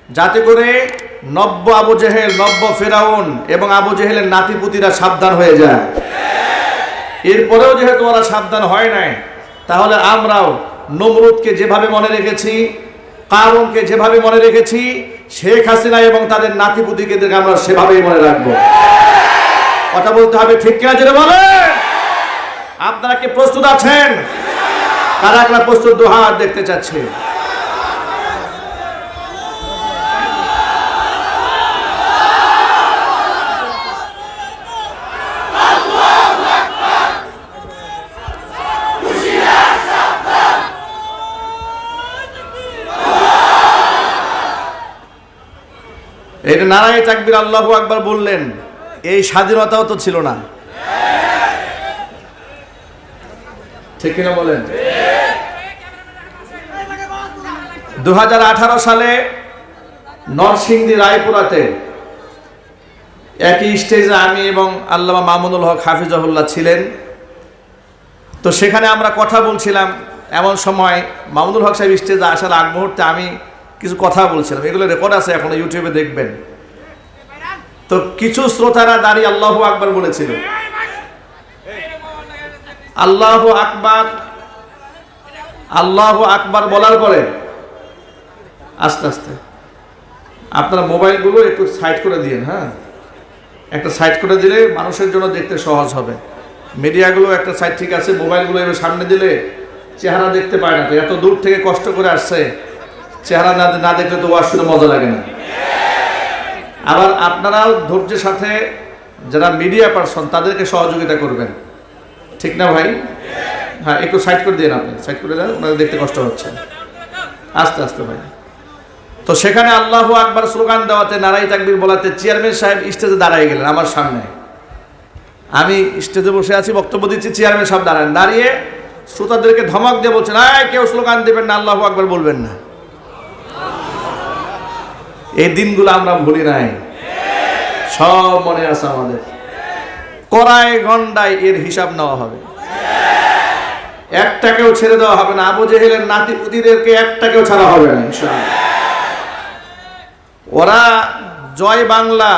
যাতে করে নব্য আবু জেহেল, নব্য ফেরাউন এবং আবু জেহেলের নাতিপুতিরা সাবধান হয়ে যায়। এরপরেও যেহেতু ওরা সাবধান হয় নাই, তাহলে আমরাও নমরুদকে যেভাবে মনে রেখেছি, কারুনকে যেভাবে মনে রেখেছি, শেখ হাসিনা এবং তাদের নাতিপুতিকে আমরা সেভাবেই মনে রাখবো। কথা বলতে হবে, ঠিক কিনা জেনে বলেন? আপনারা কি প্রস্তুত আছেন? কারা কারা প্রস্তুত? দুহাত দেখতে চাচ্ছি। এটা নারায়ে তাকবীর আল্লাহু আকবার বললেন, এই স্বাধীনতাও তো ছিল না, ঠিক কিনা বলেন? 2018 সালে নরসিংদী রায়পুরাতে একই স্টেজে আমি এবং আল্লামা মামুনুল হক হাফিজাহুল্লাহ ছিলেন। তো সেখানে আমরা কথা বলছিলাম, এমন সময় মামুনুল হক সাহেব স্টেজে আসার আগ মুহূর্তে আমি কিছু কথা বলছিলাম, এগুলো রেকর্ড আছে, এখন ইউটিউবে দেখবেন। তো কিছু শ্রোতারা দাঁড়িয়ে আল্লাহু আকবার বলেছিল। আল্লাহু আকবার, আল্লাহু আকবার বলার পরে আস্তে আস্তে আপনারা মোবাইলগুলো একটু সাইড করে দিন। হ্যাঁ, একটা সাইড করে দিলে মানুষের জন্য দেখতে সহজ হবে। মিডিয়াগুলো একটা সাইড ঠিক আছে, মোবাইলগুলো এবার সামনে দিলে চেহারা দেখতে পায় না, তো এত দূর থেকে কষ্ট করে আসছে, চেহারা না দেখলে তো ওয়াজ শুনে মজা লাগে না। আবার আপনারাও ধৈর্যের সাথে যারা মিডিয়া পারসন তাদেরকে সহযোগিতা করবেন, ঠিক না ভাই? হ্যাঁ, একটু সাইড করে দিন, আপনি সাইড করে দেন, ওনাদের দেখতে কষ্ট হচ্ছে। আস্তে আস্তে ভাই। তো সেখানে আল্লাহু আকবার স্লোগান দেওয়াতে, নারায়ে তাকবীর বলাতে চেয়ারম্যান সাহেব স্টেজে দাঁড়িয়ে গেলেন আমার সামনে। আমি স্টেজে বসে আছি, বক্তব্য দিচ্ছি, চেয়ারম্যান সাহেব দাঁড়িয়ে শ্রোতাদেরকে ধমক দিয়ে বলছেন, কেউ স্লোগান দেবেন না, আল্লাহু আকবার বলবেন না। এই দিনগুলো আমরা ভুলি নাই, সব মনে আছে আমাদের। কড়ায় গন্ডায় এর হিসাব নেওয়া হবে, একটাকেও ছেড়ে দেওয়া হবে না। আবু জেহেলের নাতিপুতিদেরকে একটাকেও ছাড়া হবে না ইনশাআল্লাহ। ওরা জয় বাংলা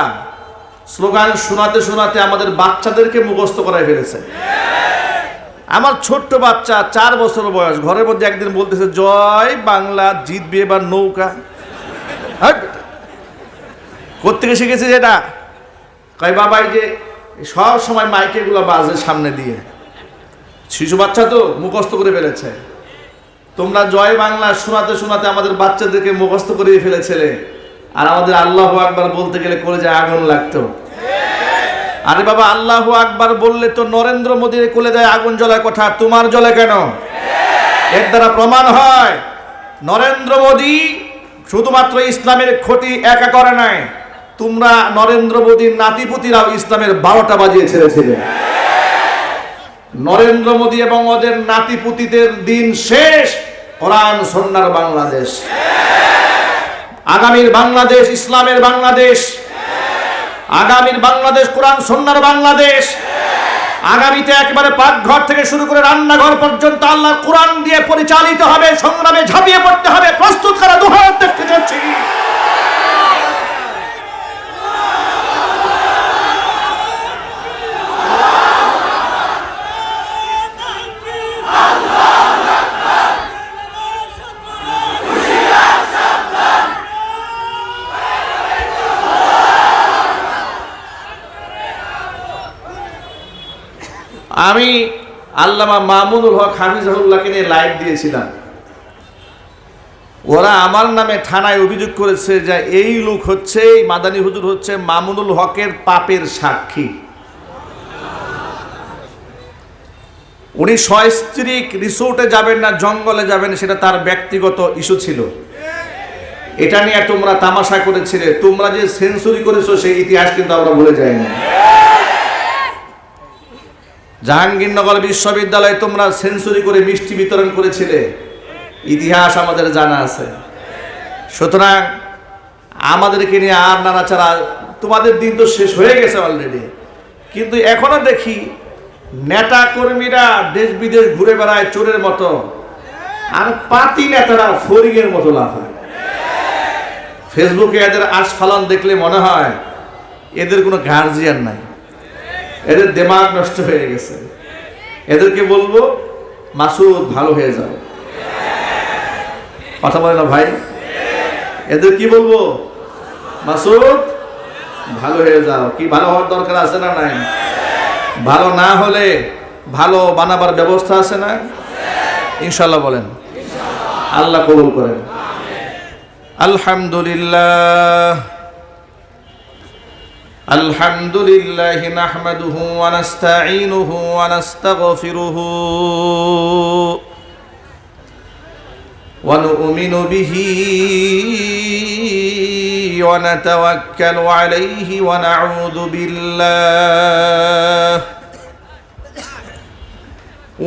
স্লোগান শোনাতে শোনাতে আমাদের বাচ্চাদেরকে মুখস্থ করায় ফেলেছে। আমার ছোট্ট বাচ্চা 4 বছর বয়স, ঘরের মধ্যে একদিন বলতেছে, জয় বাংলা জিতবে এবার নৌকা। কোত্থেকে শিখেছে যেটা? কয় বাবা, এই যে সব সময় মাইকে গুলো বাজে সামনে দিয়ে, শিশু বাচ্চা তো মুখস্থ করে ফেলেছে। তোমরা জয় বাংলা শোনাতে শোনাতে আমাদের বাচ্চাদেরকে মুখস্থ করে ফেলেছিলে, আর আমাদের আল্লাহু আকবার বলতে গেলে কলেজে আগুন লাগতো। আরে বাবা, আল্লাহু আকবার বললে তো নরেন্দ্র মোদীর কোলে যায় আগুন জ্বলার কথা, তোমার জ্বলে কেন? এর দ্বারা প্রমাণ হয় নরেন্দ্র মোদী শুধুমাত্র ইসলামের ক্ষতি একা করে নাই, তোমরা নরেন্দ্র মোদীর নাতিপুতিরাও ইসলামের 12টা বাজিয়ে ছেড়েছিলে। নরেন্দ্র মোদী এবং ওদের নাতিপুতিদের দিন শেষ, কোরআন সুন্নাহর বাংলাদেশ। আগামীর বাংলাদেশ ইসলামের বাংলাদেশ, আগামীর বাংলাদেশ কোরআন সুন্নাহর বাংলাদেশ। আগামীতে একেবারে পাকঘর থেকে শুরু করে রান্নাঘর পর্যন্ত আল্লাহর কোরআন দিয়ে পরিচালিত হবে, সংগ্রামে ঝাঁপিয়ে পড়তে হবে। প্রস্তুত করা দুহাত দেখতে যাচ্ছি। আমি আল্লামা মামুনুল হক হাফিজাহুল্লাহকে নিয়ে লাইভ দিয়েছিলাম। ওরা আমার নামে থানায় অভিযোগ করেছে যে এই লোক হচ্ছে, এই মাদানী হুজুর হচ্ছে মামুনুল হকের পাপের সাক্ষী। উনি সস্ত্রীক রিসোর্টে যাবেন না, জঙ্গলে যাবেন, সেটা তার ব্যক্তিগত ইস্যু ছিল। এটা নিয়ে তোমরা তামাশা করেছিলে। তোমরা যে সেঞ্চুরি করেছো সেই ইতিহাস কিন্তু আমরা ভুলে যাইনি। জাহাঙ্গীরনগর বিশ্ববিদ্যালয়ে তোমরা সেঞ্চুরি করে মিষ্টি বিতরণ করেছিলে, ইতিহাস আমাদের জানা আছে। সুতরাং আমাদেরকে নিয়ে আর নাড়াচাড়া, তোমাদের দিন তো শেষ হয়ে গেছে অলরেডি। কিন্তু এখনো দেখি নেতা কর্মীরা দেশ বিদেশ ঘুরে বেড়ায় চোরের মতো, আর পাতি নেতারা ফড়িংয়ের মতো লাফায়। ফেসবুকে এদের আস্ফালন দেখলে মনে হয় এদের কোনো গার্জিয়ান নাই, এদের দিমাগ নষ্ট হয়ে গেছে। এদেরকে বলবো মাসুদ ভালো হয়ে যাও, কথা বলে না ভাই? এদের কি বলবো? মাসুদ ভালো হয়ে যাও। কি ভালো হওয়ার দরকার আছে না নাই? ভালো না হলে ভালো বানাবার ব্যবস্থা আছে না? ইনশাল্লাহ বলেন, আল্লাহ কবুল করেন। আলহামদুলিল্লাহ আলহামদুলিল্লাহ নাহমাদুহু ওয়া নাস্তাঈনুহু ওয়া নাস্তাগফিরুহু ওয়া নু'মিনু বিহি ওয়া নাতাওয়াক্কালু আলাইহি ওয়া নাউযু বিল্লাহ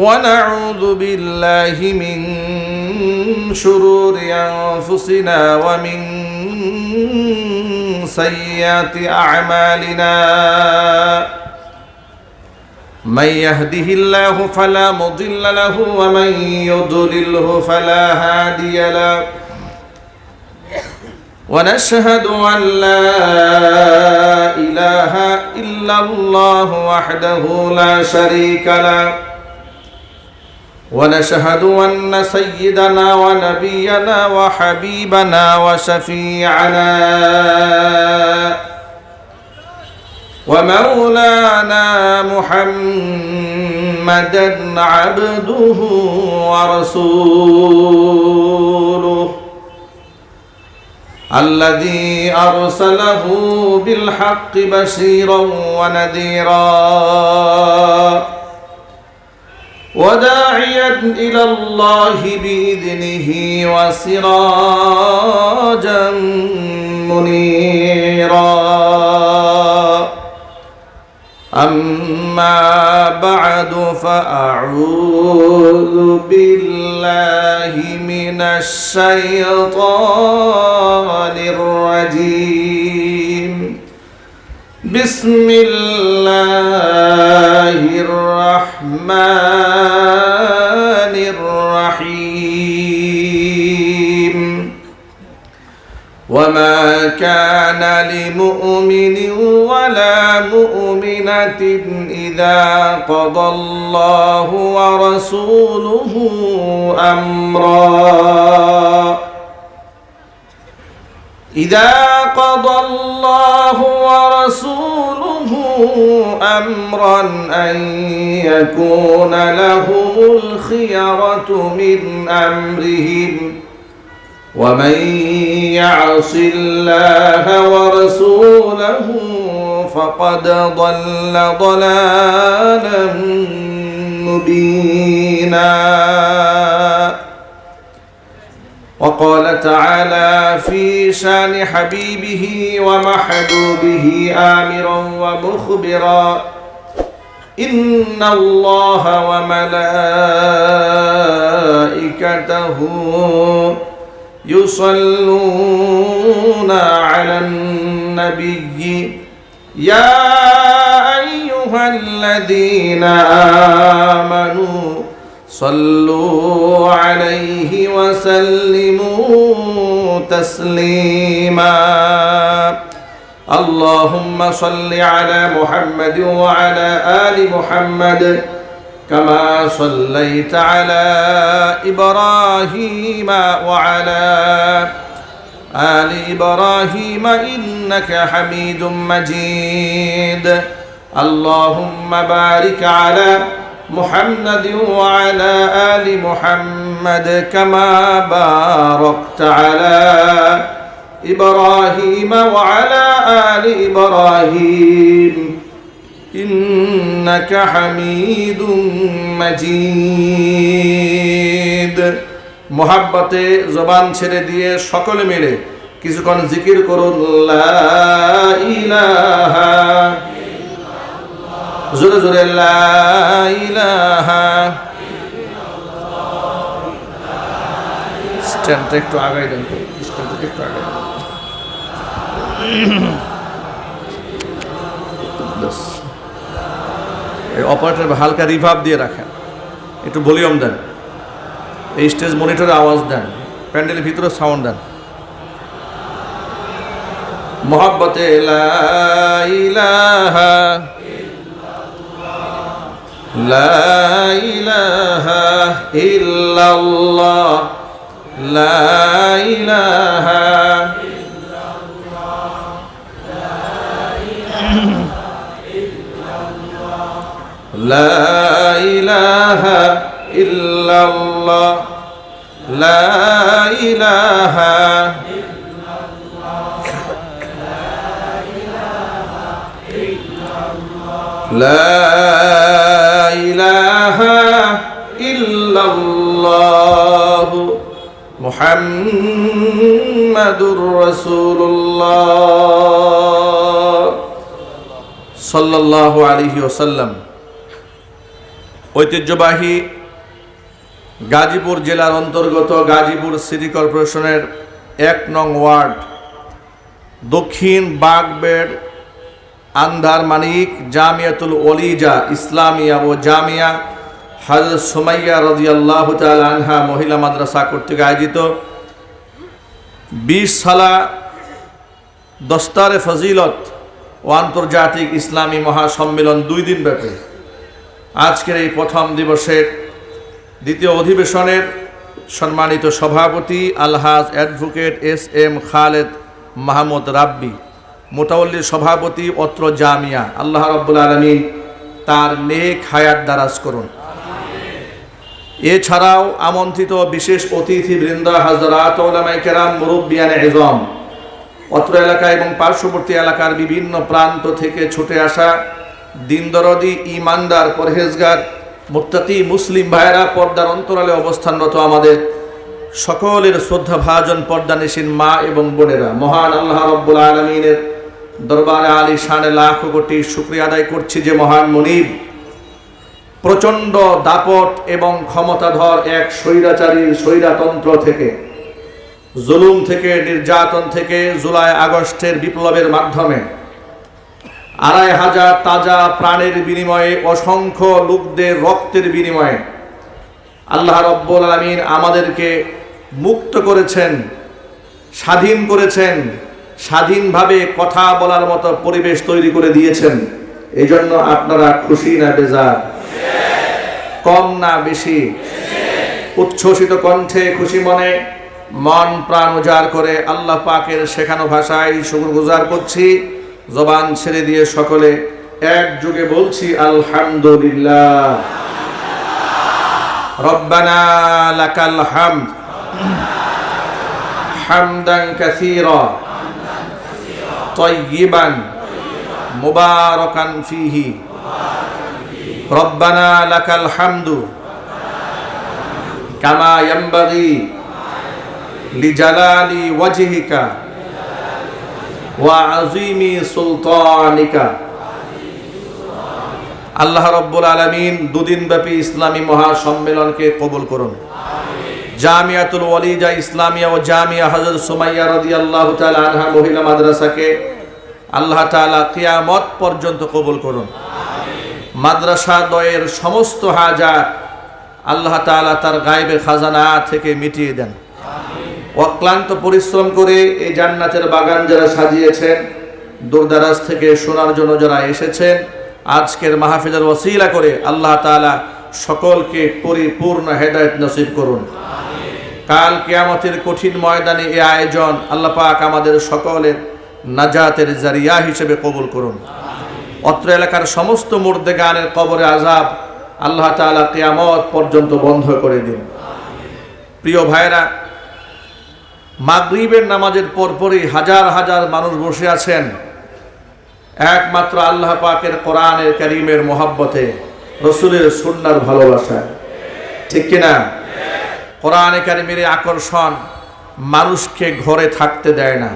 ونعوذ بالله من شرور أنفسنا ومن سيئات أعمالنا من يهده الله فلا مضل له ومن يضلله فلا هادي له ونشهد أن لا إله إلا الله وحده لا شريك له ونشهد أن سيدنا ونبينا وحبيبنا وشفيعنا ومولانا محمدا عبده ورسوله الذي أرسله بالحق بشيرا ونذيرا وداعيا إلى الله بإذنه وسراجا منيرا أما بعد فأعوذ بالله من الشيطان الرجيم بسم الله الرحمن الرحيم وما كان لمؤمن ولا مؤمنة إذا قضى الله ورسوله أمرا إذا قضى الله ورسوله أمرا أن يكون لهم الخيرة من أمرهم ومن يعص الله ورسوله فقد ضل ضلالا مبينا. وقال تعالى في شان حبيبه ومحبوبه آمرا ومخبرا إن الله وملائكته يصلون على النبي يا أيها الذين آمنوا صلوا عليه وسلموا تسليما. اللهم صل على محمد وعلى آل محمد كما صليت على إبراهيم وعلى آل إبراهيم إنك حميد مجيد. اللهم بارك على محمد وعلى آل محمد كما باركت على إبراهيم وعلى آل إبراهيم إنك حميد مجيد. মোহাব্বতে জবান ছেড়ে দিয়ে সকলে মিলে কিছুক্ষণ জিকির করুন লা ইলাহা, জোরে জোরে লা ইলাহা। স্ট্যান্ডটা একটু আগাই দেন, স্ট্যান্ডটা একটু আগাই দেন। এই অপারেটর হালকা রিভার্ব দিয়ে রাখেন, একটু ভলিউম দেন, এই স্টেজ মনিটরে আওয়াজ দেন, প্যান্ডেলের ভিতরে সাউন্ড দেন। मोहब्बते ला इलाहा इल्लल्लाह ला इलाहा لا إله إلا الله لا إله لا إله إلا الله محمد رسول الله صلى الله عليه وسلم। ঐতিহ্যবাহী গাজীপুর জেলার অন্তর্গত গাজীপুর সিটি কর্পোরেশনের ১ নং ওয়ার্ড দক্ষিণ বাগবেড় আন্ধার মানিক জামিয়াতুল ওলিজা ইসলামিয়া ও জামিয়া হযরত সুমাইয়া রাদিয়াল্লাহু তাআলা আনহা মহিলা মাদ্রাসা কর্তৃক আয়োজিত ২০ সালা দস্তারে ফজিলত ও আন্তর্জাতিক ইসলামী মহাসম্মেলন ২ দিন ব্যাপী আজকের এই প্রথম দিবসের দ্বিতীয় অধিবেশনের সম্মানিত সভাপতি আলহাজ অ্যাডভোকেট এস.এম. খালেদ মাহমুদ রাব্বি, মোতাওয়াল্লির সভাপতি অত্র জামিয়া, আল্লাহ রাব্বুল আলামিন তার নেক হায়াত দারাজ করুন। এছাড়াও আমন্ত্রিত বিশেষ অতিথিবৃন্দ, হযরত উলামায়ে কেরাম, মুরব্বিয়ানে ইজম, অত্র এলাকা এবং পার্শ্ববর্তী এলাকার বিভিন্ন প্রান্ত থেকে ছুটে আসা দিনদরদি, ইমানদার, পরহেজগার, মুত্তাকি মুসলিম ভাইরা, পর্দার অন্তরালে অবস্থানরত আমাদের সকলের শ্রদ্ধাভাজন পর্দানিশীন মা এবং বোনেরা, মহান আল্লাহ রাব্বুল আলামিনের দরবারে আলী শানে লাখ কোটি শুকরিয়া আদায় করছি যে মহান মুনিব প্রচণ্ড দাপট এবং ক্ষমতাধর এক স্বৈরাচারীর স্বৈরাতন্ত্র থেকে, জুলুম থেকে, নির্যাতন থেকে জুলাই আগস্টের বিপ্লবের মাধ্যমে ২৫০০ তাজা প্রাণের বিনিময়ে, অসংখ্য লোকদের রক্তের বিনিময়ে আল্লাহ রাব্বুল আলামিন আমাদেরকে মুক্ত করেছেন, স্বাধীন করেছেন, স্বাধীনভাবে কথা বলার মতো পরিবেশ তৈরি করে দিয়েছেন। এই জন্য আপনারা খুশি না বেজার? কম না বেশি? উচ্ছ্বসিত কণ্ঠে, খুশি মনে, মন প্রাণ উজাড় করে আল্লাহ পাকের শেখানো ভাষায় শুকরগুজার করছি। জবান ছেড়ে দিয়ে সকলে একযোগে বলছি আলহামদুলিল্লাহ। রব্বানা লাকাল হামদ হামদান কাসীরা তাইয়িবান মুবারাকান ফীহি। রব্বানা লাকাল হামদু কামা ইয়ানবাগি লিজালালি ওয়াজহিকা ওয়া আযীমি সুলতানিকা। আল্লাহ রাব্বুল আলামিন দুদিনব্যাপী ইসলামী মহাসম্মেলনকে কবুল করুন। জামিয়াতুল ওলিজা ইসলামিয়া ও জামিয়া হযরত সুমাইয়া রাদিয়াল্লাহু তাআলা আনহা মহিলা মাদ্রাসাকে আল্লাহ তাআলা কিয়ামত পর্যন্ত কবুল করুন। মাদ্রাসা দ্বয়ের সমস্ত হাজাত আল্লাহ তাআলা তার গায়বে খাজানা থেকে মিটিয়ে দেন। অক্লান্ত পরিশ্রম করে এই জান্নাতের বাগান যারা সাজিয়েছেন, দূরদারাজ থেকে শোনার জন্য যারা এসেছেন, আজকের মাহফিলের ওসিলা করে আল্লাহ তাআলা সকলকে পরিপূর্ণ হেদায়েত নসিব করুন। কাল কিয়ামতের কঠিন ময়দানে এই আয়োজন আল্লাহ পাক আমাদের সকলের নাজাতের জারিয়া হিসেবে কবুল করুন। অত্র এলাকার সমস্ত মুর্দেগানের কবরে আযাব আল্লাহ তাআলা কিয়ামত পর্যন্ত বন্ধ করে দিন। প্রিয় ভাইরা, মাগরিবের নামাজের পরপরই হাজার হাজার মানুষ বসে আছেন একমাত্র আল্লাহ পাকের কোরআনের কারীমের মহব্বতে, রসুলের সুন্নাহর ভালোবাসায়, ঠিক কিনা? কোরআনে কারীমের আকর্ষণ মানুষকে ঘরে থাকতে দেয় না।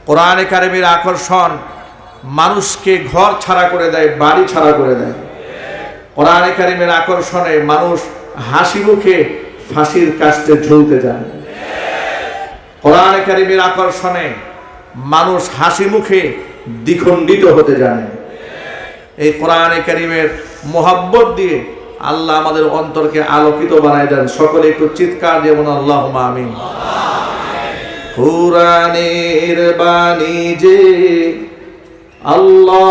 কোরআনে কারীমের আকর্ষণ মানুষকে ঘর ছাড়া করে দেয়, বাড়ি ছাড়া করে দেয়। কোরআনে কারীমের আকর্ষণে মানুষ হাসি মুখে ফাঁসির কাস্টে ঝুলতে যায়। কোরআনে কারীমের আকর্ষণে মানুষ হাসি মুখে দ্বিখণ্ডিত হতে জানে। এই কোরআনে কারীমের মোহাব্বত দিয়ে আল্লাহ আমাদের অন্তরকে আলোকিত বানায় দেন। সকলে একটু চিৎকার দিয়ে বলুন আল্লাহুম্মা আমিন। কুরআনের বাণী যে আল্লাহ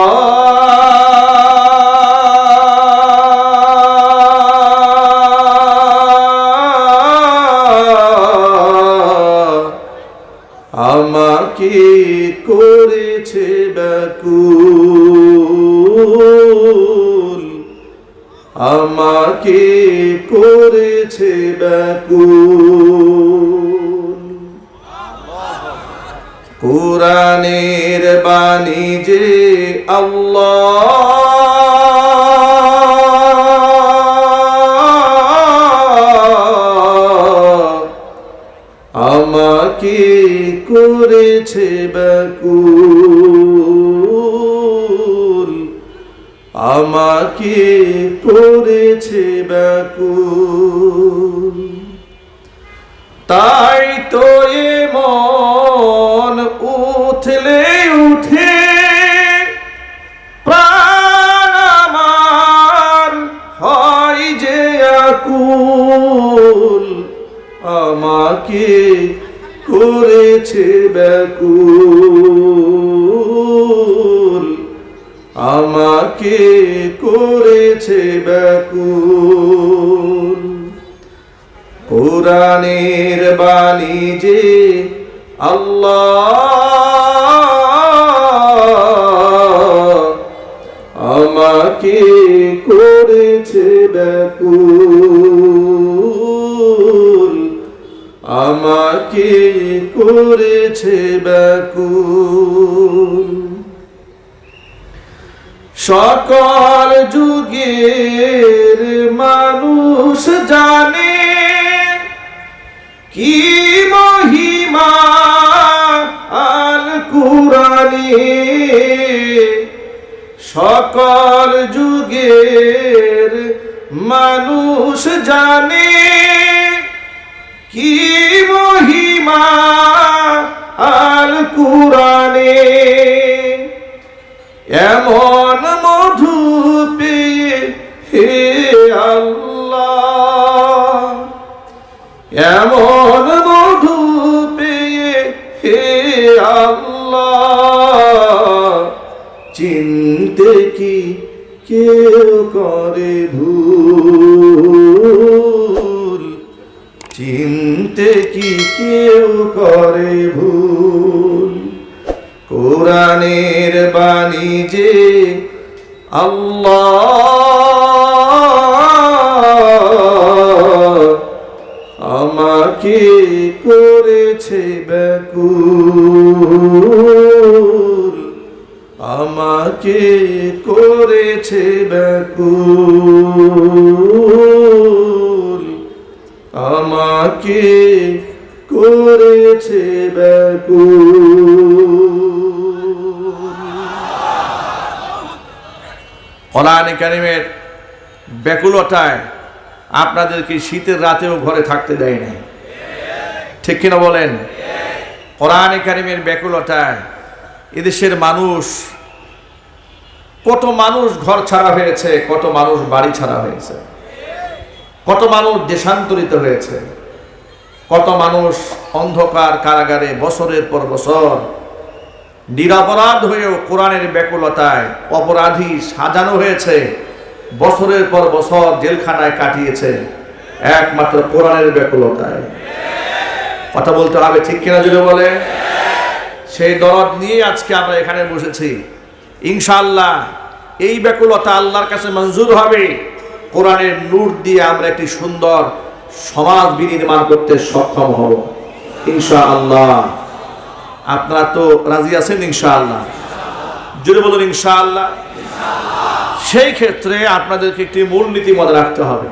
আমাকে করেছে ব্যাকুল, আমাকে করেছে ব্যাকুল। কুরআনের বাণী যে আল্লাহ আমাকে করেছে ব্যাকুল, আমাকে করেছে ব্যাকুল। তাই তো মন উঠলে উঠে প্রাণ আমার হয় যে আকুল, আমাকে করেছে ব্যাকুল, আমাকে করেছে ব্যাকুল। কুরআনের বাণী যে আল্লাহ আমাকে করেছে ব্যাকুল, আমাকে করেছে ব্যাকুল। সকল যুগের মানুষ জানে কি মহিমা আল কুরআনে, সকল যুগের মানুষ জানে কি মহিমা আল কুরআনে। এমন মধু পেয়ে হে আল্লাহ, এমন মধু পেয়ে হে আল্লাহ, চিনতে কি কেউ করে ভুল, চিনতে কি কেউ করে ভুল। কুরআনের বাণী যে আল্লাহ আমাকে করেছে ব্যাকুল, আমাকে করেছে ব্যাকুল, আমাকে করেছে ব্যাকুল। কোরআনে কারীমের ব্যাকুলতায় আপনাদেরকে শীতের রাতেও ঘরে থাকতে দেয় না, ঠিক কিনা বলেন? কোরআনে কারীমের ব্যাকুলতায় এদেশের মানুষ, কত মানুষ ঘর ছাড়া হয়েছে, কত মানুষ বাড়ি ছাড়া হয়েছে, কত মানুষ দেশান্তরিত হয়েছে, কত মানুষ অন্ধকার কারাগারে বছরের পর বছর নিরপরাধ হয়েও কোরআনের ব্যাকুলতায় অপরাধী সাজানো হয়েছে, বছরের পর বছর জেলখানায় কাটিয়েছে একমাত্র কোরআনের ব্যাকুলতায়। কথা বলতে হবে, ঠিক কিনা জুড়ে বলে? সেই দরদ নিয়ে আজকে আমরা এখানে বসেছি। ইনশাআল্লাহ এই ব্যাকুলতা আল্লাহর কাছে মঞ্জুর হবে। কোরআনের নূর দিয়ে আমরা একটি সুন্দর সমাজ বিনির্মাণ করতে সক্ষম হব ইনশাআল্লাহ। আপনারা তো রাজি আছেন ইনশাআল্লাহ? জোরে বলুন ইনশাআল্লাহ। সেই ক্ষেত্রে আপনাদেরকে একটি মূলনীতি মনে রাখতে হবে।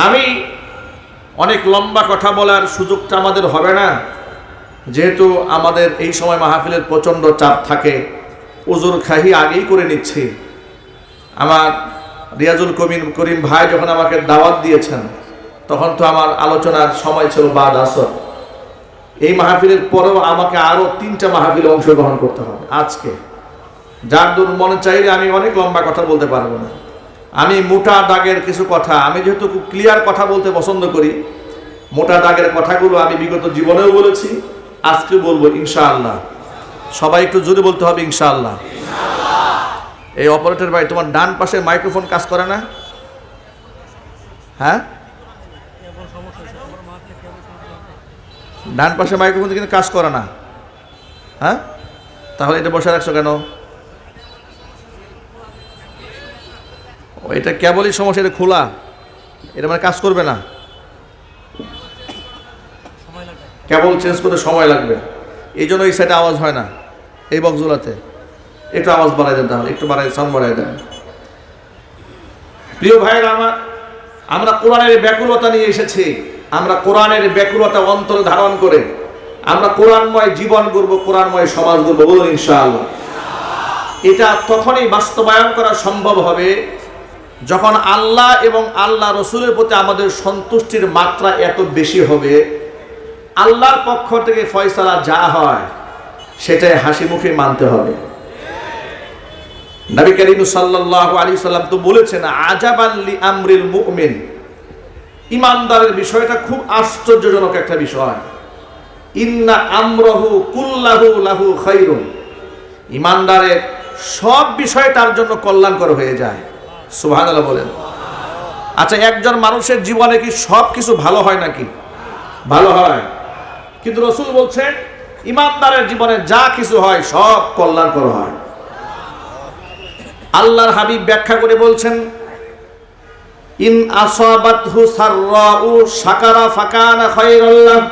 আমি অনেক লম্বা কথা বলার সুযোগটা আমাদের হবে না, যেহেতু আমাদের এই সময় মাহফিলের প্রচণ্ড চাপ থাকে। ওজুর খাহি আগেই করে নিচ্ছি। আমার রিয়াজুল করিম ভাই যখন আমাকে দাওয়াত দিয়েছেন তখন তো আমার আলোচনার সময় ছিল বাদ আসর। এই মাহফিলের পরেও আমাকে আরও 3টা মাহফিলে অংশগ্রহণ করতে হবে আজকে। যার দূর মনে চাইলে আমি অনেক লম্বা কথা বলতে পারবো না। আমি মোটা দাগের কিছু কথা, আমি যেহেতু খুব ক্লিয়ার কথা বলতে পছন্দ করি, মোটা দাগের কথাগুলো আমি বিগত জীবনেও বলেছি, আজকে বলবো ইনশাআল্লাহ। সবাই একটু জোরে বলতে হবে ইনশাআল্লাহ। এই অপারেটর ভাই, তোমার ডান পাশে মাইক্রোফোন কাজ করে না? হ্যাঁ, ডান পাশে মাইক্রোফোন কিন্তু কাজ করে না। হ্যাঁ, তাহলে এটা বসে রাখছো কেন? এটা কেবলই সমস্যা, এটা খোলা, এটা মানে কাজ করবে না, কেবল চেঞ্জ করতে সময় লাগবে। এই জন্য এই সাইডে আওয়াজ হয় না, এই বক্সগুলোতে। একটু আওয়াজ বাড়াই দেন, তাহলে একটু বাড়াই, সাউন্ড বাড়াই দেন। প্রিয় ভাইরা আমার, আমরা কোরআনের ব্যাকুলতা নিয়ে এসেছি। আমরা কোরআনের ব্যাকুলতা অন্তরে ধারণ করে আমরা কোরআনময় জীবন গড়ব, কোরআনময় সমাজ গড়ব, বলুন ইনশাআল্লাহ। এটা তখনই বাস্তবায়ন করা সম্ভব হবে যখন আল্লাহ এবং আল্লাহ রসুলের প্রতি আমাদের সন্তুষ্টির মাত্রা এত বেশি হবে, আল্লাহর পক্ষ থেকে ফয়সালা যা হয় সেটাই হাসি মুখে মানতে হবে। নবী করিম সাল্লাল্লাহু আলাইহি সাল্লাম তো বলেছেন, আজাবান লি আমরিল মুমিন, ইমানদারের বিষয়টা খুব আশ্চর্যজনক একটা বিষয়। ইন্না আমরাহু কুল্লাহু লাহু খায়রুন, ইমানদারের সব বিষয় তার জন্য কল্যাণকর হয়ে যায়। সুবহানাল্লাহ বলেন। আচ্ছা, একজন মানুষের জীবনে কি সব কিছু ভালো হয় নাকি? ভালো হয়, কিন্তু রাসূল বলছেন ইমানদারের জীবনে যা কিছু হয় সব কল্যাণকর হয়। আল্লাহর হাবিব ব্যাখ্যা করে বলছেন, ইন আসাবাতহু সাররাউ শাকারা ফাকানা খায়রাল লাহ,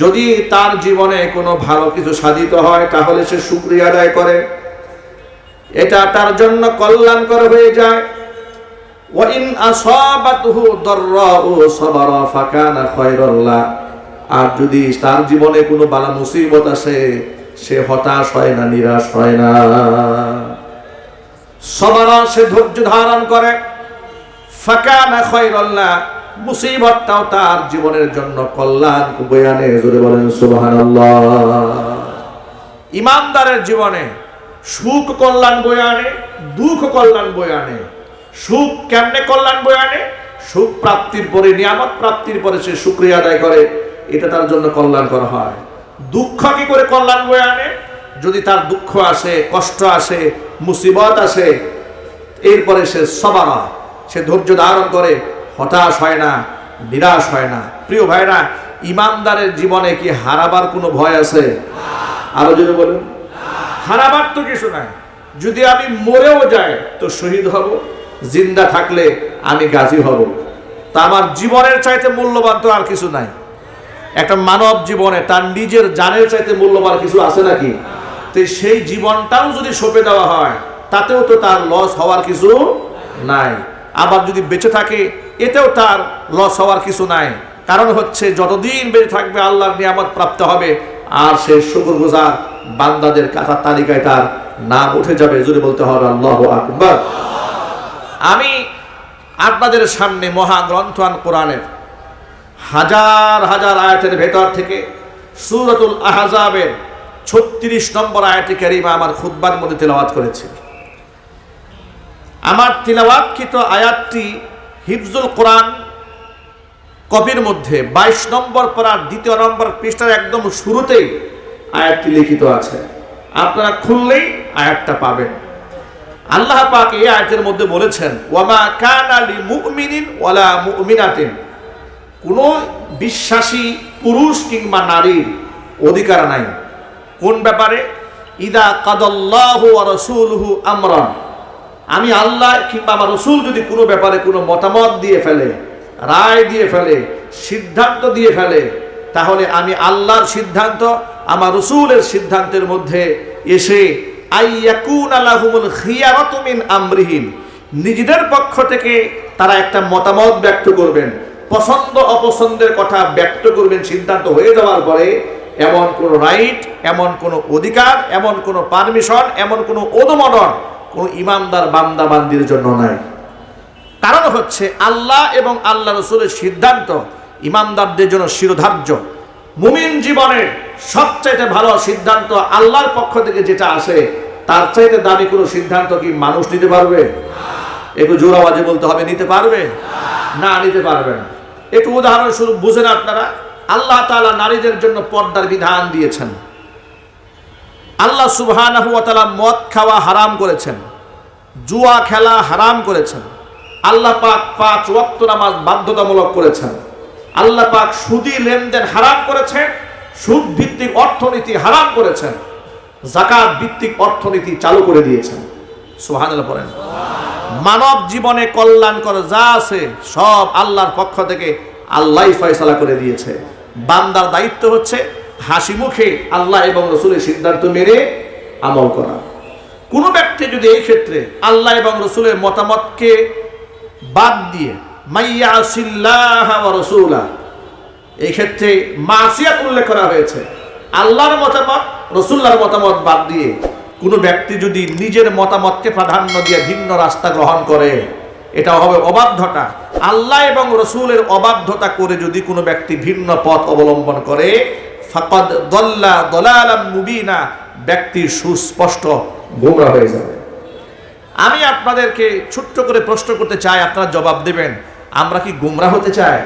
যদি তার জীবনে কোনো ভালো কিছু সাধিত হয় তাহলে সে শুকরিয়া আদায় করে, এটা তার জন্য কল্যাণকর হয়ে যায়। ওয়া ইন আসাবাতহু দাররাউ সাবারা ফাকানা খায়রাল লাহ, আর যদি তার জীবনে কোনো বালা মুসিবত আসে সে হতাশ হয় না, নিরাশ হয় না। সাবারা, সে ধৈর্য ধারণ করে, ফাকানা খায়রাল লাহ, মুসিবতটাও তার জীবনের জন্য কল্যাণ বয়ে আনে। জোরে বলেন সুবহানাল্লাহ। ইমানদারের জীবনে সুখ কল্যাণ বয়ে আনে, দুঃখ কল্যাণ বয়ে আনে। সুখ কেমনে কল্যাণ বয়ে আনে? সুখ প্রাপ্তির পরে, নিয়ামত প্রাপ্তির পরে সে শুকরিয়া আদায় করে, এটা তার জন্য কল্যাণ করা হয়। দুঃখ কি করে কল্যাণ বয়ে আনে? যদি তার দুঃখ আসে, কষ্ট আসে, মুসিবত আসে, এরপরে সে সবারা, সে ধৈর্য ধারণ করে, হতাশ হয় না, নিরাশ হয় না। প্রিয় ভাইরা, ইমানদারের জীবনে কি হারাবার কোনো ভয় আছে? আরো যদি বলুন, হারাবার তো কিছু নাই। যদি আমি মরেও যাই তো শহীদ হব, জিন্দা থাকলে আমি গাজী হব। তা আমার জীবনের চাইতে মূল্যবান তো আর কিছু নাই। একটা মানব জীবনে তার নিজের জানের চাইতে মূল্যবান কিছু আছে নাকি? তো সেই জীবনটাও যদি সঁপে দেওয়া হয় তাতেও তো তার লস হওয়ার কিছু নাই। আবার যদি বেঁচে থাকে এতেও তার লস হওয়ার কিছু নাই। কারণ হচ্ছে যতদিন বেঁচে থাকবে আল্লাহর নিয়ামত প্রাপ্ত হবে, আর সে শুকরগুজার বান্দাদের কাতার তালিকায় তার নাম উঠে যাবে। যদি বলতে হবে আল্লাহু আকবার। আমি আপনাদের সামনে মহাগ্রন্থ আল কোরআনের হাজার হাজার আয়াতের ভেতর থেকে সূরাতুল আহজাবের 36 নম্বর আয়াতে কারিমা আমার খুতবার মধ্যে তেলাওয়াত করেছি। আমার তিলাওয়াতকৃত আয়াতটি হিফজুল কোরআন কপির মধ্যে 22 নম্বর পারার 2 নম্বর পৃষ্ঠার একদম শুরুতেই আয়াতটি লিখিত আছে। আপনারা খুললেই আয়াতটা পাবেন। আল্লাহ পাক এই আয়াতের মধ্যে বলেছেন, ওয়ামা কানা লিমুমিনিন ওয়ালা মুমিনাতিন, কোনো বিশ্বাসী পুরুষ কিংবা নারীর অধিকার নাই। কোন ব্যাপারে? ইদা কাদাল্লাহু ওয়া রাসূলুহু আমরান, আমি আল্লাহ কিংবা আমার রসুল যদি কোনো ব্যাপারে কোনো মতামত দিয়ে ফেলে, রায় দিয়ে ফেলে, সিদ্ধান্ত দিয়ে ফেলে, তাহলে আমি আল্লাহর সিদ্ধান্ত আমার রসুলের সিদ্ধান্তের মধ্যে এসে আইয়াকুনা লাহুমুল খিয়ারাতু মিন আমরিহিম, নিজেদের পক্ষ থেকে তারা একটা মতামত ব্যক্ত করবেন, পছন্দ অপছন্দের কথা ব্যক্ত করবেন। সিদ্ধান্ত হয়ে যাওয়ার পরে এমন কোনো রাইট, এমন কোনো অধিকার, এমন কোনো পারমিশন, এমন কোনো অনুমোদন কোন ইমানদার বান্দা বান্দির জন্য নাই। কারণ হচ্ছে আল্লাহ এবং আল্লাহ রসুলের সিদ্ধান্ত ইমানদারদের জন্য শিরোধার্য। মুমিন জীবনের সবচাইতে ভালো সিদ্ধান্ত আল্লাহর পক্ষ থেকে যেটা আসে, তার চাইতে দামি কোনো সিদ্ধান্ত কি মানুষ নিতে পারবে? একটু জোর আওয়াজে বলতে হবে, নিতে পারবে? না, নিতে পারবে না। একটু উদাহরণস্বরূপ বুঝেন আপনারা, আল্লাহ তাআলা নারীদের জন্য পর্দার বিধান দিয়েছেন। আল্লাহ সুবহানাহু ওয়া তাআলা মদ খাওয়া হারাম করেছেন, জুয়া খেলা হারাম করেছেন। আল্লাহ পাক 5 ওয়াক্ত নামাজ বাধ্যতামূলক করেছেন। আল্লাহ পাক সুদী লেনদেন হারাম করেছেন, সুদ ভিত্তিক অর্থনীতি হারাম করেছেন, যাকাত ভিত্তিক অর্থনীতি চালু করে দিয়েছেন। সুবহানাল্লাহ পড়েন। মানব জীবনে কল্যাণকর যা আছে সব আল্লাহর পক্ষ থেকে আল্লাহই ফয়সালা করে দিয়েছে। বান্দার দায়িত্ব হচ্ছে হাসি মুখে আল্লাহ এবং রাসূলের সিদ্ধান্ত মেনে আমল করা। কোন ব্যক্তি যদি এই ক্ষেত্রে আল্লাহ এবং রাসূলের মতামতকে বাদ দিয়ে মাইয়াসিল্লাহ ওয়া রাসূলা, এই ক্ষেত্রে মাসিয়াত উল্লেখ করা হয়েছে, আল্লাহর মতামত রাসূলুল্লাহর মতামত বাদ দিয়ে কোনো ব্যক্তি যদি নিজের মতামতকে প্রাধান্য দিয়ে ভিন্ন রাস্তা গ্রহণ করে, এটা হবে অবাধ্যতা। আল্লাহ এবং রাসূলের অবাধ্যতা করে যদি কোনো ব্যক্তি ভিন্ন পথ অবলম্বন করে, ফাকাদ দাল্লা দালালাম মুবিনা, ব্যক্তি সুস্পষ্ট গোমরা হয়ে যাবে। আমি আপনাদেরকে ছোট্ট করে প্রশ্ন করতে চাই, আপনারা জবাব দেবেন। আমরা কি গোমরা হতে চাই?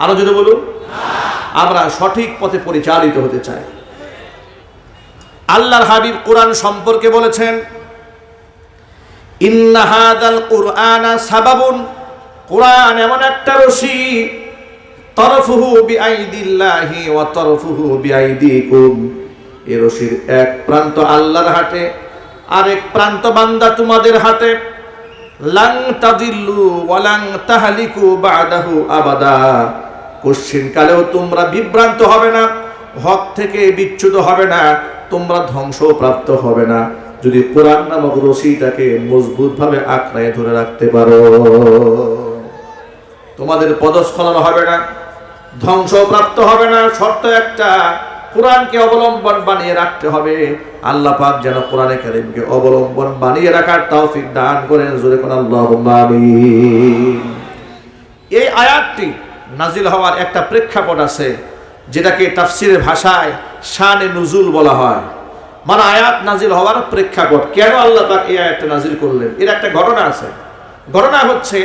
আরো যদি বলুন, আমরা সঠিক পথে পরিচালিত হতে চাই। আল্লাহর হাবিব কোরআন সম্পর্কে বলেছেন, ইন্না হাদাল কুরআনা সাবাবুন, কোরআন এমন একটা রশি, তরফুহু বিআইদিল্লাহি ওয়া তরফুহু বিআইদিকুম, এই রশির এক প্রান্ত আল্লাহর হাতে, আরেক প্রান্ত বান্দা তোমাদের হাতে। লাং তাদিল্লু ওয়া লাং তাহলিকু বাদাহু আবাদা, কোশ্চিন কালেও তোমরা বিভ্রান্ত হবে না, হক থেকে বিচ্যুত হবে না, তোমরা ধ্বংসপ্রাপ্ত হবে না, যদি কোরআন নামক রশিটাকে মজবুত ভাবে আঁকড়ায় ধরে রাখতে পারো। তোমাদের পদস্খলন হবে না, ধ্বংসপ্রাপ্ত হবে না। শর্ত একটা, কোরআনকে অবলম্বন বানিয়ে রাখতে হবে। আল্লাহ পাক যেন কোরআনে কারীমকে অবলম্বন বানিয়ে রাখার তৌফিক দান করেন। জোরে কোন আল্লাহুম্মা আমিন। এই আয়াতটি নাজিল হওয়ার একটা প্রেক্ষাপট আছে, যেটাকে তাফসীরের ভাষায় শানে নুজুল বলা হয়। মানে আয়াত নাজিল হওয়ার প্রেক্ষাপট, কেন আল্লাহ পাক এই আয়াতটা নাজিল করলেন, এর একটা ঘটনা আছে। ঘটনা হচ্ছে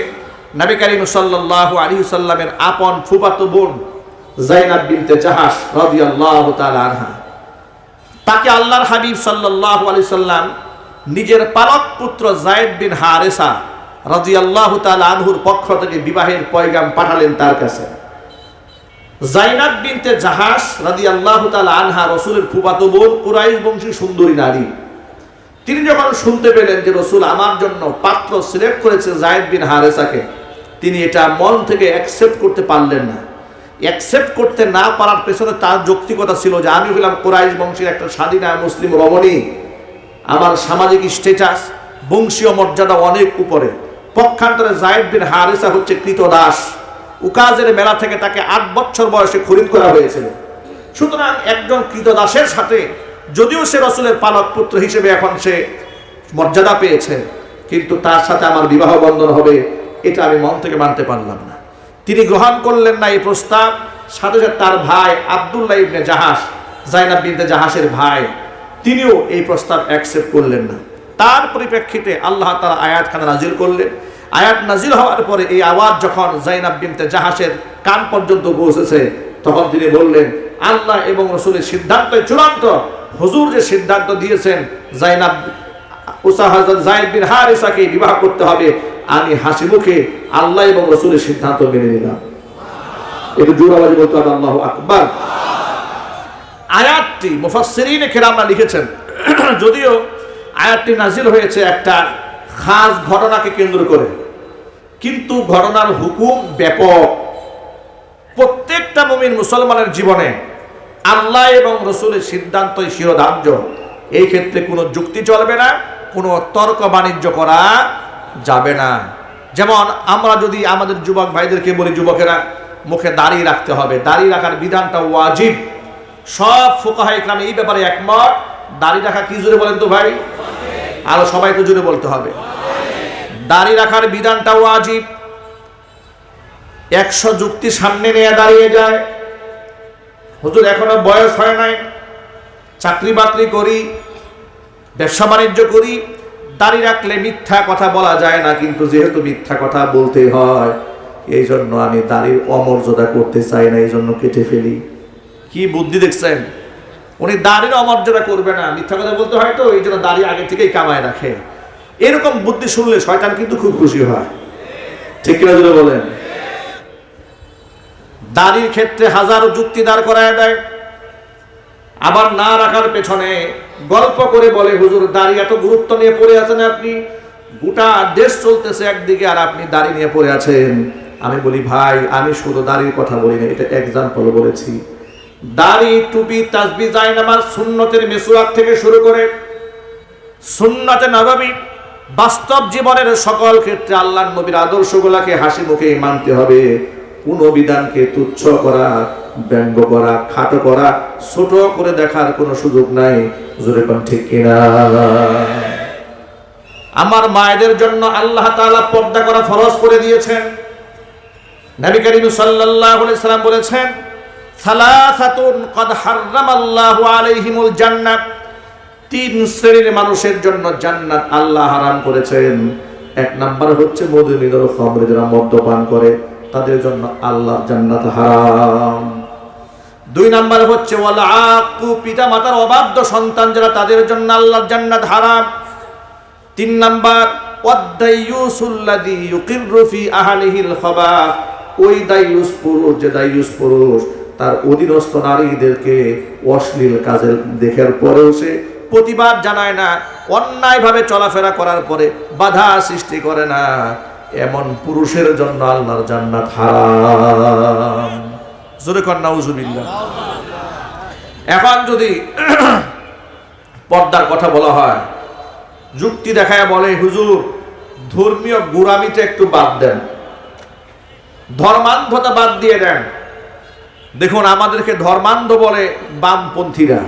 নবী করিম সাল্লাল্লাহু আলাইহি সাল্লামের আপন ফুফাতো বোন যায়নাব বিনতে জাহাশ রাদিয়াল্লাহু তাআলা আনহা, তাকে আল্লাহর হাবিব সাল্লাল্লাহু আলাইহি সাল্লাম নিজের পালক পুত্র যায়েদ বিন হারেসা রাদিয়াল্লাহু তাআলা আনহুর পক্ষ থেকে বিবাহের পয়গাম পাঠালেন তার কাছে। যায়নাব বিনতে জাহাশ রাদিয়াল্লাহু তাআলা আনহা রাসূলের ফুফাতো বোন, কুরাইশ বংশী সুন্দরী নারী। তিনি যখন শুনতে পেলেন যে রাসূল আমার জন্য পাত্র সিলেক্ট করেছে যায়েদ বিন হারেসাকে, তিনি এটা মন থেকে অ্যাকসেপ্ট করতে পারলেন না। অ্যাকসেপ্ট করতে না পারার পেছনে তার যৌক্তিকতা ছিল যে আমি হলাম কুরাইশ বংশের একটা স্বাধীনা মুসলিম রমণী, আমার সামাজিক স্ট্যাটাস বংশীয় মর্যাদা অনেক উপরে। পক্ষান্তরে যায়েদ বিন হারেসা হচ্ছে কৃতদাস, উকাজের মেলা থেকে তাকে 8 বছর বয়সে খরিদ করা হয়েছিল। সুতরাং একজন কৃতদাসের সাথে যদিও সে রাসূলের পালক পুত্র হিসেবে এখন সে মর্যাদা পেয়েছে, কিন্তু তার সাথে আমার বিবাহ বন্ধন হবে, এটা আমি মন থেকে মানতে পারলাম না। তিনি গ্রহণ করলেন না এই প্রস্তাব। সাথে সাথে তার ভাই আব্দুল্লাহ ইবনে জাহাশ, যায়নাব বিনতে জাহাশের ভাই, তিনিও এই প্রস্তাব অ্যাকসেপ্ট করলেন না। তার পরিপ্রেক্ষিতে আল্লাহ তাআলা আয়াতখানা নাজিল করলেন। আয়াত নাজিল হওয়ার পরে এই আওয়াজ যখন যায়নাব বিনতে জাহাশের কান পর্যন্ত পৌঁছেছে, তখন তিনি বললেন, আল্লাহ এবং রাসূলের সিদ্ধান্তই চূড়ান্ত। হুজুর যে সিদ্ধান্ত দিয়েছেন যায়নাব যায়েদ বিন হারেসাকে বিবাহ করতে হবে, আমি হাসি মুখে আল্লাহ এবং রাসূলের সিদ্ধান্ত মেনে নিলাম। একটু জোরে আওয়াজে বলতে হবে আল্লাহু আকবার। আয়াতটি মুফাসসিরিনে কেরামরা লিখেছেন, যদিও আয়াতটি নাজিল হয়েছে একটা খাস ঘটনাকে কেন্দ্র করে, কিন্তু ঘটনার হুকুম ব্যাপক। প্রত্যেকটা মুমিন মুসলমানের জীবনে আল্লাহ এবং রাসূলের সিদ্ধান্তই শিরোধার্য। এই ক্ষেত্রে কোনো যুক্তি চলবে না, কোনো তর্ক বাণিজ্য করা যাবে না। যেমন আমরা যদি আমাদের যুবক ভাইদেরকে বলি, যুবকেরা মুখে দাড়ি রাখতে হবে, দাড়ি রাখার বিধানটা ওয়াজিব। সব ফুকাহা ইকরাম এই ব্যাপারে একমত। দাড়ি রাখা কি জোরে বলেন তো ভাই? আরো সবাই তো জোরে বলতে হবে। দাড়ি রাখার বিধানটা ওয়াজিব। 100 যুক্তি সামনে নিয়ে দাঁড়িয়ে যায়, হুজুর এখনো বয়স হয় নাই, চাকরি বাকরি করি, ব্যবসা বাণিজ্য করি, দাড়ি রাখলে মিথ্যা কথা বলা যায় না, কিন্তু যেহেতু মিথ্যা কথা বলতে হয় এই জন্য আমি দাড়ির অমর্যাদা করতে চাই না, এই জন্য কেটে ফেলি। কি বুদ্ধি দেখছেন? উনি দাড়ির অমর্যাদা করবে না, মিথ্যা কথা বলতে হয় তো, এই জন্য দাড়ি আগে থেকেই কামায় রাখে। এরকম বুদ্ধি শুনলে শয়তান কিন্তু খুব খুশি হয়, ঠিক কিনা যদি বলেন? দাড়ির ক্ষেত্রে হাজারো যুক্তি দাঁড় করায় দেয়, আবার না রাখার পেছনে গল্প করে বলে, হুজুর দাড়ি এত গুরুত্ব নিয়ে পড়ে আছেন আপনি, গোটা দেশ চলতেছে একদিকে আর আপনি দাড়ি নিয়ে পড়ে আছেন। আমি বলি ভাই, আমি শুধু দাড়ির কথা বলি না, এটা এক্সাম্পল বলেছি। দাড়ি, টুপি, তাসবিহ, জায়নামাজ, সুন্নতের মিসওয়াক থেকে শুরু করে সুন্নতে নববী, বাস্তব জীবনের সকল ক্ষেত্রে আল্লাহর নবীর আদর্শগুলোকে হাসি মুখে মানতে হবে। কোন বিধানকে তুচ্ছ করা, ব্যঙ্গ করা, খাটো করা, ছোট করে দেখার কোনো সুযোগ নাই। জোরে কোন ঠিক কিনা? আমার মায়েদের জন্য আল্লাহ তাআলা পর্দা করা ফরজ করে দিয়েছেন। নবী করিম সাল্লাল্লাহু আলাইহি সাল্লাম বলেছেন, সালাসাতুন ক্বাদ হারামাল্লাহু আলাইহিমুল জান্নাহ, তিন শ্রেণীর মানুষের জন্য জান্নাত আল্লাহ হারাম করেছেন। এক নাম্বার হচ্ছে মুদমিনুল খামর, যারা মদ্যপান করে তাদের জন্য আল্লাহ জান্নাত হারাম। দুই নাম্বার হচ্ছে ওয়াল আকু, পিতা মাতার অবাধ্য সন্তান যারা, তাদের জন্য আল্লাহর জান্নাত হারাম। তিন নাম্বার ওয়াদাইয়ুসুল্লাযী ইউকিররু ফি আহলিহিল খাবাস, ওই দাইয়ুস পুরুষ, যে দাইয়ুস পুরুষ তার অধীনস্থ নারীদেরকে অশ্লীল কাজে দেখার পরেও সে প্রতিবাদ জানায় না, অন্যায়ভাবে চলাফেরা করার পরে বাধা সৃষ্টি করে না, এমন পুরুষের জন্য আল্লাহর জান্নাত হারাম। জোরে কর নাউজুবিল্লাহ। এখন যদি পর্দার কথা বলা হয়, যুক্তি দেখায় বলে, হুজুর ধর্মীয় গোঁড়ামিটা একটু বাদ দেন, ধর্মান্ধতা বাদ দিয়ে দেন। দেখুন, আমাদেরকে ধর্মান্ধ বলে বামপন্থীরা।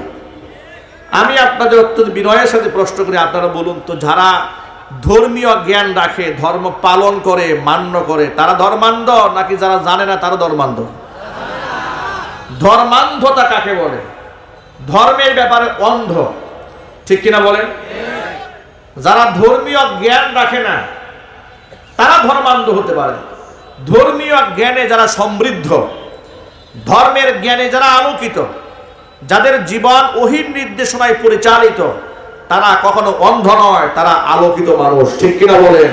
আমি আপনাদের অত্যন্ত বিনয়ের সাথে প্রশ্ন করি, আপনারা বলুন তো, যারা ধর্মীয় জ্ঞান রাখে, ধর্ম পালন করে, মান্য করে, তারা ধর্মান্ধ নাকি যারা জানে না তারা ধর্মান্ধ? ধর্মান্ধতা কাকে বলে? ধর্মের ব্যাপারে অন্ধ, ঠিক কিনা বলেন? যারা ধর্মীয় জ্ঞান রাখে না তারা ধর্মান্ধ হতে পারে। ধর্মীয় জ্ঞানে যারা সমৃদ্ধ, ধর্মের জ্ঞানে যারা আলোকিত, যাদের জীবন ওহীর নির্দেশনায় পরিচালিত, তারা কখনো অন্ধ নয়, তারা আলোকিত মানুষ, ঠিক কিনা বলেন?